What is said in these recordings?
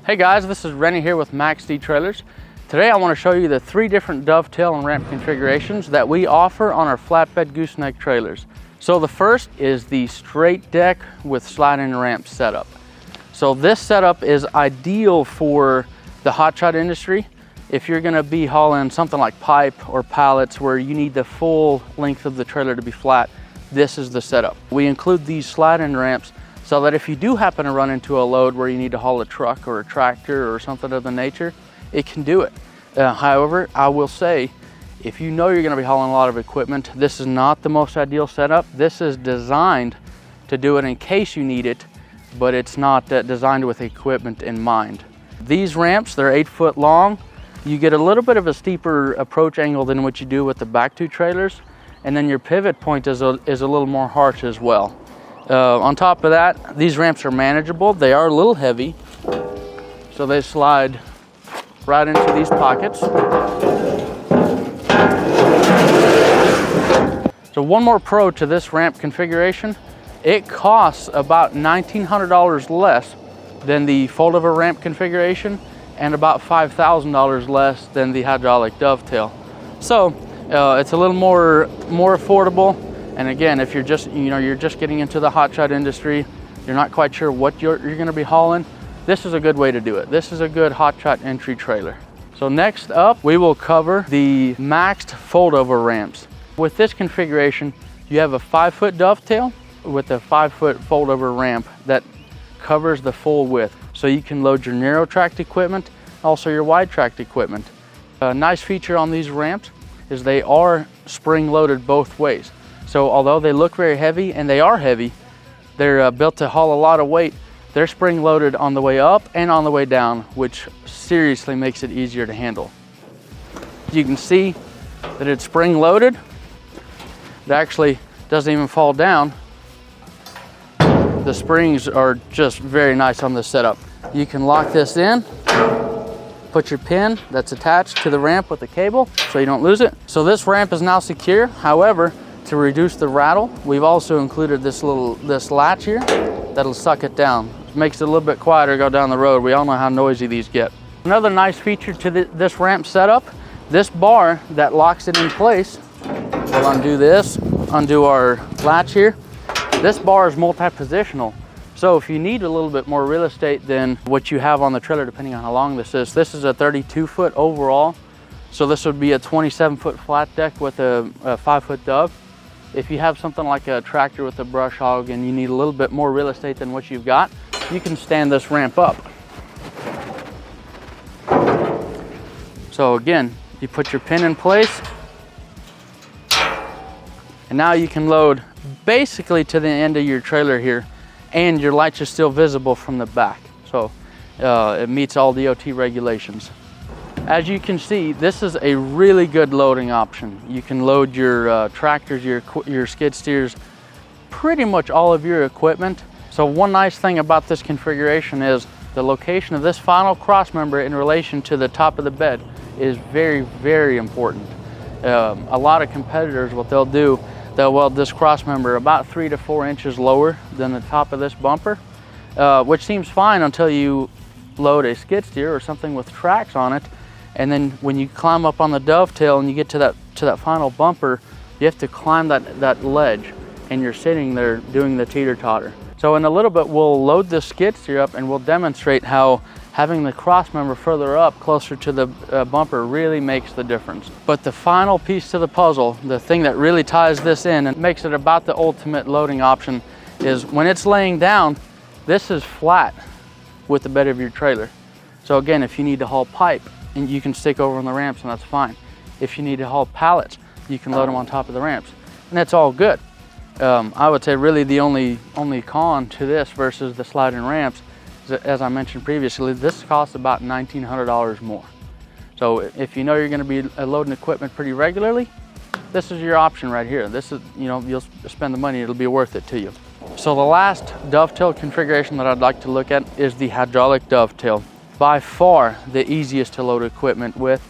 Hey guys, this is Rene here with MAXX-D trailers. Today I want to show you the 3 different dovetail and ramp configurations that we offer on our flatbed gooseneck trailers. So the first is the straight deck with sliding ramp setup. So this setup is ideal for the hotshot industry. If you're going to be hauling something like pipe or pallets where you need the full length of the trailer to be flat, this is the setup. We include these sliding ramps so that if you do happen to run into a load where you need to haul a truck or a tractor or something of the nature, it can do it. However, I will say, if you know you're going to be hauling a lot of equipment, this is not the most ideal setup. This is designed to do it in case you need it, but it's not designed with equipment in mind. These ramps, they're 8 foot long. You get a little bit of a steeper approach angle than what you do with the back 2 trailers, and then your pivot point is a little more harsh as well. On top of that, these ramps are manageable. They are a little heavy, so they slide right into these pockets. So one more pro to this ramp configuration, it costs about $1,900 less than the fold-over ramp configuration and about $5,000 less than the hydraulic dovetail. So it's a little more affordable. And again, if you're just getting into the hotshot industry, you're not quite sure what you're going to be hauling, this is a good way to do it. This is a good hotshot entry trailer. So next up, we will cover the MAXX-D fold-over ramps. With this configuration, you have a 5-foot dovetail with a 5-foot fold-over ramp that covers the full width. So you can load your narrow tracked equipment, also your wide tracked equipment. A nice feature on these ramps is they are spring loaded both ways. So although they look very heavy, and they are heavy, they're built to haul a lot of weight, they're spring loaded on the way up and on the way down, which seriously makes it easier to handle. You can see that it's spring loaded. It actually doesn't even fall down. The springs are just very nice on this setup. You can lock this in, put your pin that's attached to the ramp with the cable so you don't lose it. So this ramp is now secure. However, to reduce the rattle, we've also included this latch here that'll suck it down. It makes it a little bit quieter go down the road. We all know how noisy these get. Another nice feature to this ramp setup, this bar that locks it in place, we'll undo this, undo our latch here. This bar is multi-positional. So if you need a little bit more real estate than what you have on the trailer, depending on how long this is a 32-foot overall. So this would be a 27-foot flat deck with a 5-foot dove. If you have something like a tractor with a brush hog and you need a little bit more real estate than what you've got, you can stand this ramp up. So again, you put your pin in place, and now you can load basically to the end of your trailer here, and your lights are still visible from the back. So it meets all DOT regulations. As you can see, this is a really good loading option. You can load your tractors, your skid steers, pretty much all of your equipment. So one nice thing about this configuration is the location of this final cross member in relation to the top of the bed is very, very important. A lot of competitors, what they'll do, they'll weld this cross member about 3 to 4 inches lower than the top of this bumper, which seems fine until you load a skid steer or something with tracks on it. And then when you climb up on the dovetail and you get to that final bumper, you have to climb that ledge, and you're sitting there doing the teeter-totter. So in a little bit, we'll load the skid steer up and we'll demonstrate how having the cross member further up, closer to the bumper, really makes the difference. But the final piece to the puzzle, the thing that really ties this in and makes it about the ultimate loading option, is when it's laying down, this is flat with the bed of your trailer. So again, if you need to haul pipe, and you can stick over on the ramps, and that's fine. If you need to haul pallets, you can load them on top of the ramps, and that's all good. I would say really the only con to this versus the sliding ramps is that, as I mentioned previously, this costs about $1,900 more. So if you know you're going to be loading equipment pretty regularly, this is your option right here. This is, you'll spend the money, it'll be worth it to you. So the last dovetail configuration that I'd like to look at is the hydraulic dovetail. By far the easiest to load equipment with,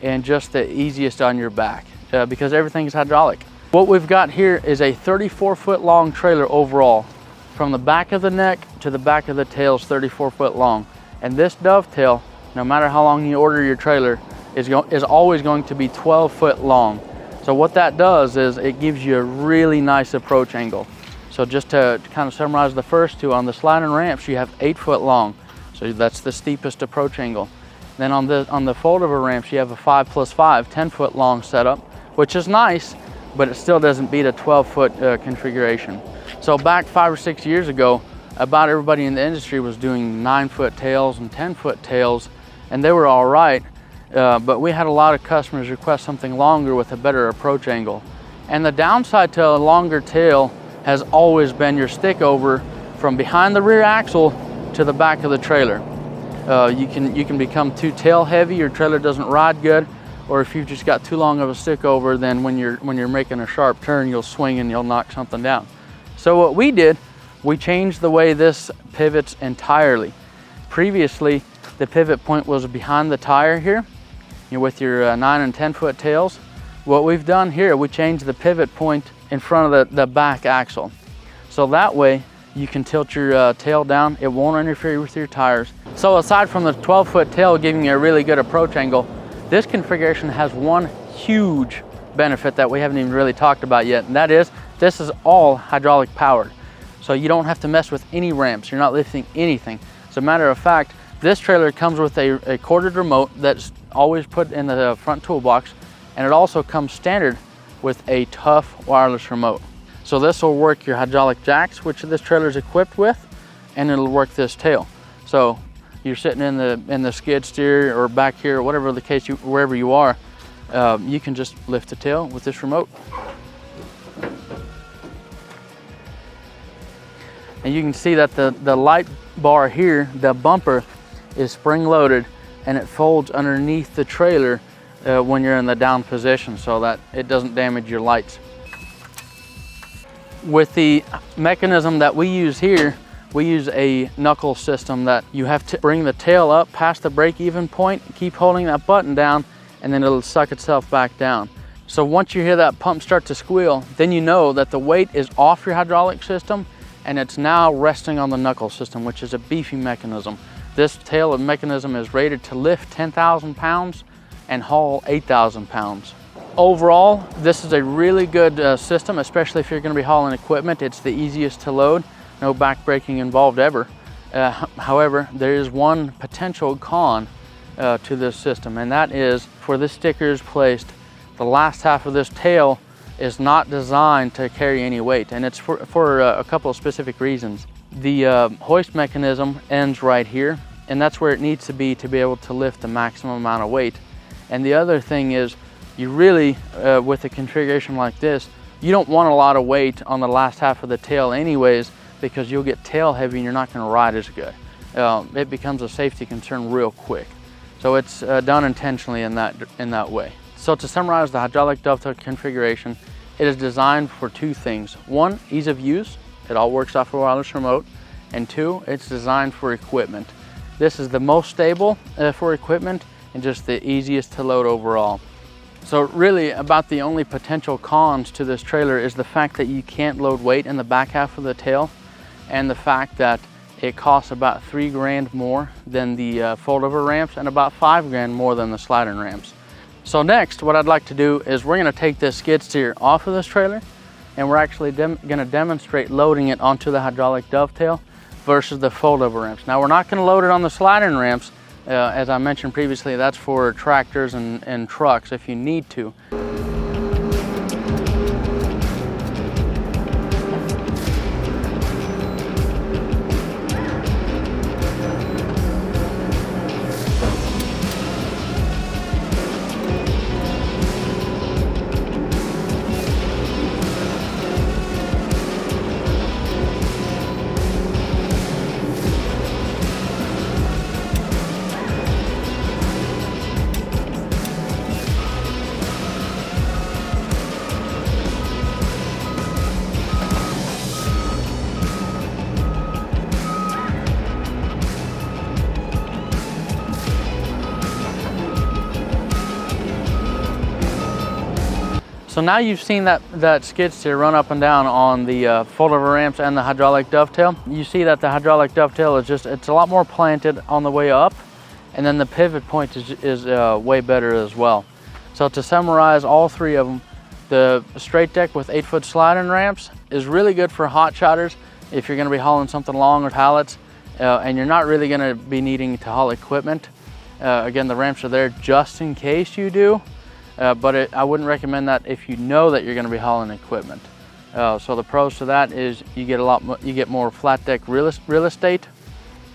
and just the easiest on your back because everything's hydraulic. What we've got here is a 34-foot long trailer overall. From the back of the neck to the back of the tail is 34 foot long. And this Dovetail, no matter how long you order your trailer, is always going to be 12 foot long. So what that does is it gives you a really nice approach angle. So just to kind of summarize the first two, on the sliding ramps you have 8 foot long, so that's the steepest approach angle. Then on the fold-over ramps you have a 5+5, 10 foot long setup, which is nice, but it still doesn't beat a 12 foot configuration. So back 5 or 6 years ago, about everybody in the industry was doing 9 foot tails and 10 foot tails, and they were all right, but we had a lot of customers request something longer with a better approach angle. And the downside to a longer tail has always been your stick over from behind the rear axle to the back of the trailer. You can become too tail heavy, your trailer doesn't ride good, or if you've just got too long of a stick over, then when you're making a sharp turn, you'll swing and you'll knock something down. So what we did, we changed the way this pivots entirely. Previously, the pivot point was behind the tire here, with your 9 and 10 foot tails. What we've done here, we changed the pivot point in front of the back axle. So that way you can tilt your tail down, it won't interfere with your tires. So aside from the 12 foot tail giving you a really good approach angle, this configuration has one huge benefit that we haven't even really talked about yet, and that is this is all hydraulic powered. So you don't have to mess with any ramps, you're not lifting anything. As a matter of fact, this trailer comes with a corded remote that's always put in the front toolbox, and it also comes standard with a tough wireless remote. So this will work your hydraulic jacks, which this trailer is equipped with, and it'll work this tail. So you're sitting in the skid steer or back here, or whatever the case, wherever you are, you can just lift the tail with this remote. And you can see that the light bar here, the bumper, is spring loaded, and it folds underneath the trailer when you're in the down position so that it doesn't damage your lights. With the mechanism that we use here, we use a knuckle system that you have to bring the tail up past the break-even point, keep holding that button down, and then it'll suck itself back down. So once you hear that pump start to squeal, then you know that the weight is off your hydraulic system and it's now resting on the knuckle system, which is a beefy mechanism. This tail mechanism is rated to lift 10,000 pounds and haul 8,000 pounds. Overall, this is a really good system, especially if you're going to be hauling equipment. It's the easiest to load, no back braking involved ever. However, there is one potential con to this system, and that is for the stickers placed, the last half of this tail is not designed to carry any weight, and it's for a couple of specific reasons. The hoist mechanism ends right here, and that's where it needs to be able to lift the maximum amount of weight. And the other thing is, you really, with a configuration like this, you don't want a lot of weight on the last half of the tail anyways, because you'll get tail heavy and you're not going to ride as good. It becomes a safety concern real quick. So it's done intentionally in that way. So to summarize the hydraulic Dovetail configuration, it is designed for two things. One, ease of use. It all works off a wireless remote. And two, it's designed for equipment. This is the most stable for equipment and just the easiest to load overall. So really about the only potential cons to this trailer is the fact that you can't load weight in the back half of the tail, and the fact that it costs about $3 grand more than the fold-over ramps and about $5 grand more than the sliding ramps. So next, what I'd like to do is we're going to take this skid steer off of this trailer, and we're actually going to demonstrate loading it onto the hydraulic Dovetail versus the fold-over ramps. Now we're not going to load it on the sliding ramps. As I mentioned previously, that's for tractors and trucks if you need to. So now you've seen that skid steer run up and down on the fold-over ramps and the hydraulic dovetail. You see that the hydraulic dovetail is it's a lot more planted on the way up, and then the pivot point is way better as well. So to summarize all three of them, the straight deck with 8-foot sliding ramps is really good for hot shotters if you're going to be hauling something long or pallets, and you're not really going to be needing to haul equipment. Again, the ramps are there just in case you do. But I wouldn't recommend that if you know that you're going to be hauling equipment. So the pros to that is you get more flat deck real estate,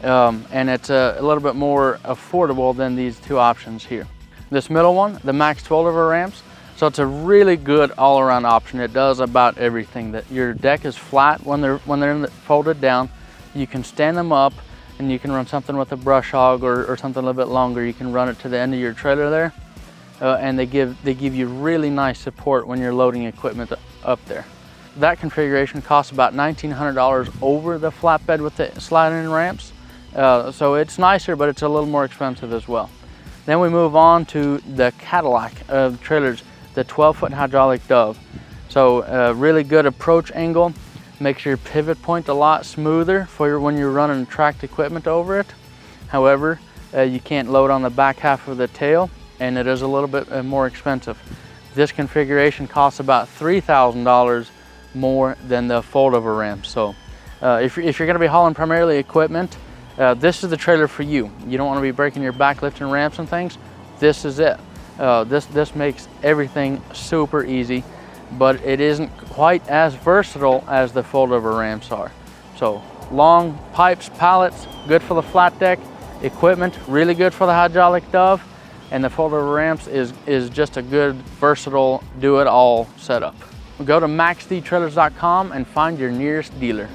and it's a little bit more affordable than these two options here. This middle one, the MAXX fold-over ramps, so it's a really good all-around option. It does about everything. That your deck is flat when they're folded down. You can stand them up, and you can run something with a brush hog or something a little bit longer. You can run it to the end of your trailer there. And they give you really nice support when you're loading equipment up there. That configuration costs about $1,900 over the flatbed with the sliding ramps. So it's nicer, but it's a little more expensive as well. Then we move on to the Cadillac trailers, the 12-foot hydraulic dove. So really good approach angle, makes your pivot point a lot smoother for when you're running tracked equipment over it. However, you can't load on the back half of the tail, and it is a little bit more expensive. This configuration costs about $3,000 more than the fold-over ramp. So if you're going to be hauling primarily equipment, this is the trailer for you. You don't want to be breaking your back lifting ramps and things. This is it. This makes everything super easy, but it isn't quite as versatile as the fold-over ramps are. So long pipes, pallets, good for the flat deck. Equipment, really good for the hydraulic dove. And the fold-over ramps is just a good, versatile, do-it-all setup. Go to MAXXDtrailers.com and find your nearest dealer.